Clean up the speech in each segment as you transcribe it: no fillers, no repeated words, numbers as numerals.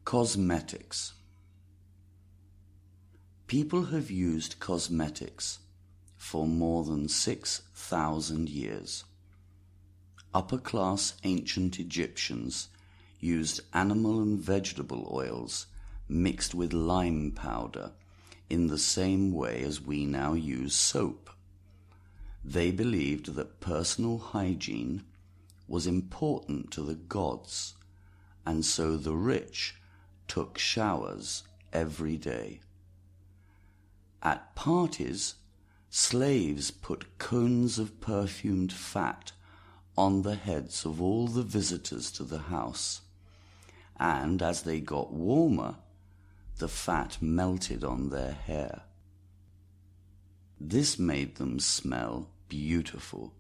Cosmetics. People have used cosmetics for more than 6,000 years. Upper-class ancient Egyptians used animal and vegetable oils mixed with lime powder in the same way as we now use soap. They believed that personal hygiene was important to the gods, and so the rich took showers every day. At parties, slaves put cones of perfumed fat on the heads of all the visitors to the house, and as they got warmer, the fat melted on their hair. This made them smell beautiful,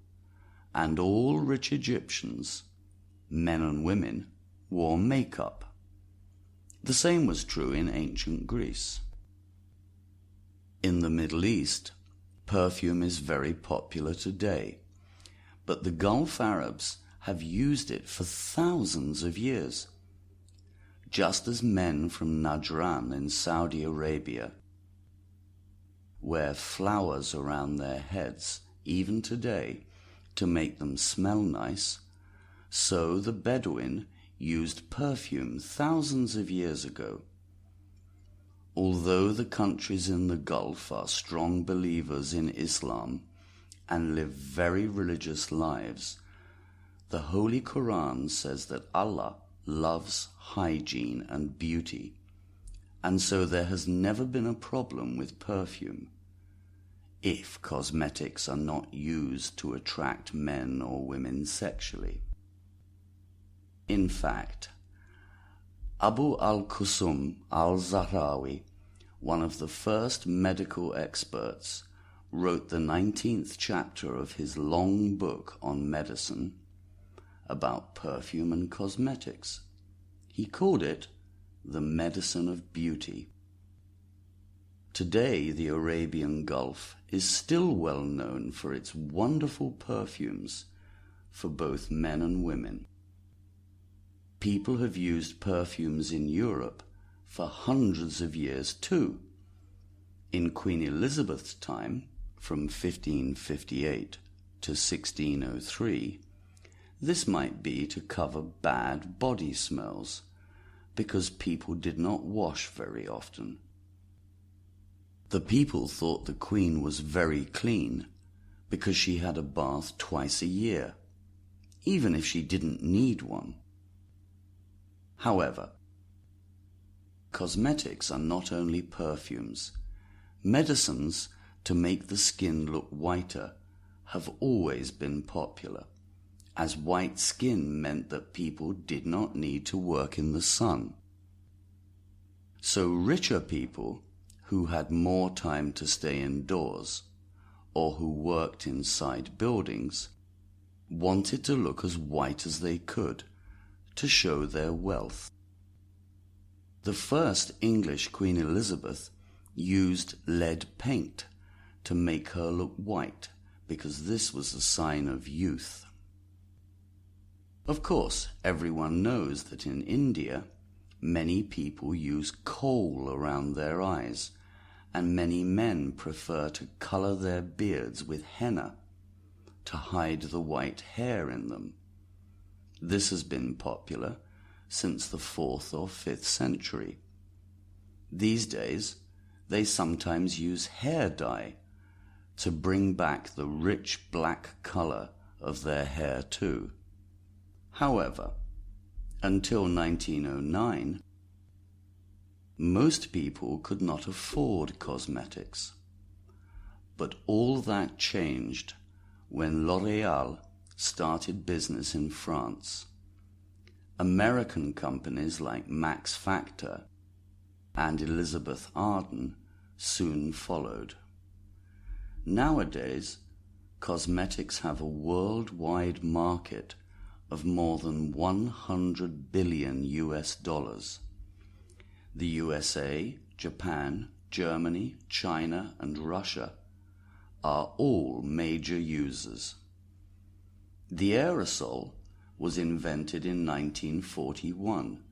and all rich Egyptians, men and women, wore makeup. The same was true in ancient Greece. In the Middle East, perfume is very popular today, but the Gulf Arabs have used it for thousands of years. Just as men from Najran in Saudi Arabia wear flowers around their heads even today to make them smell nice, so the Bedouin used perfume thousands of years ago. Although the countries in the Gulf are strong believers in Islam and live very religious lives, the Holy Quran says that Allah loves hygiene and beauty, and so there has never been a problem with perfume, if cosmetics are not used to attract men or women sexually. In fact, Abu al-Qusum al-Zahrawi, one of the first medical experts, wrote the 19th chapter of his long book on medicine about perfume and cosmetics. He called it the medicine of beauty. Today, the Arabian Gulf is still well known for its wonderful perfumes for both men and women. People have used perfumes in Europe for hundreds of years too. In Queen Elizabeth's time, from 1558 to 1603, this might be to cover bad body smells, because people did not wash very often. The people thought the Queen was very clean because she had a bath twice a year, even if she didn't need one. However, cosmetics are not only perfumes. Medicines to make the skin look whiter have always been popular, as white skin meant that people did not need to work in the sun. So richer people who had more time to stay indoors, or who worked inside buildings, wanted to look as white as they could to show their wealth. The first English Queen Elizabeth used lead paint to make her look white, because this was a sign of youth. Of course, everyone knows that in India, many people use kohl around their eyes, and many men prefer to color their beards with henna to hide the white hair in them. This has been popular since the 4th or 5th century. These days, they sometimes use hair dye to bring back the rich black color of their hair too. However, until 1909, most people could not afford cosmetics. But all that changed when L'Oréal started business in France. American companies like Max Factor and Elizabeth Arden soon followed. Nowadays, cosmetics have a worldwide market of more than $100 billion. The USA, Japan, Germany, China, and Russia are all major users. The aerosol was invented in 1941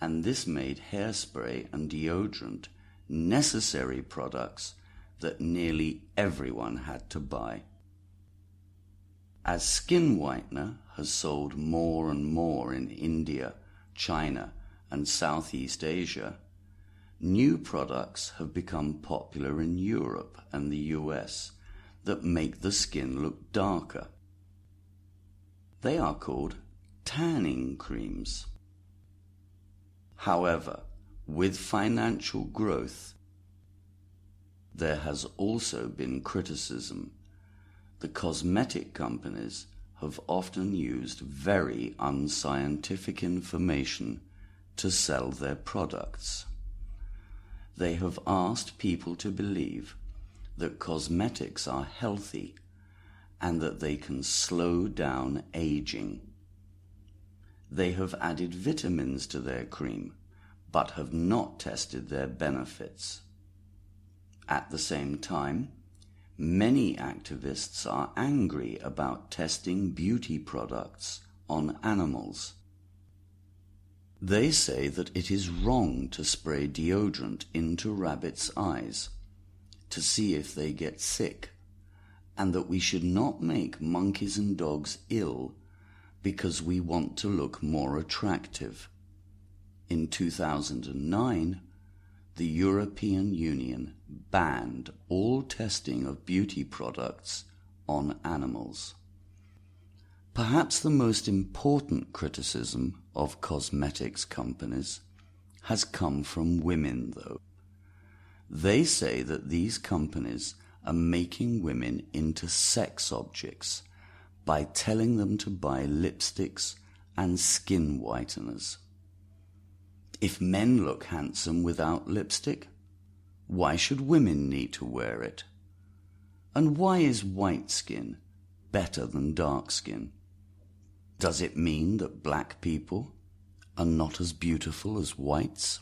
and this made hairspray and deodorant necessary products that nearly everyone had to buy. As skin whitener has sold more and more in India, China, and Southeast Asia, new products have become popular in Europe and the US that make the skin look darker. They are called tanning creams. However, with financial growth, there has also been criticism. The cosmetic companies have often used very unscientific information to sell their products. They have asked people to believe that cosmetics are healthy and that they can slow down aging. They have added vitamins to their cream, but have not tested their benefits. At the same time, many activists are angry about testing beauty products on animals. They say that it is wrong to spray deodorant into rabbits' eyes to see if they get sick, and that we should not make monkeys and dogs ill because we want to look more attractive. In 2009, the European Union banned all testing of beauty products on animals. Perhaps the most important criticism of cosmetics companies has come from women, though. They say that these companies are making women into sex objects by telling them to buy lipsticks and skin whiteners. If men look handsome without lipstick, why should women need to wear it? And why is white skin better than dark skin? Does it mean that black people are not as beautiful as whites?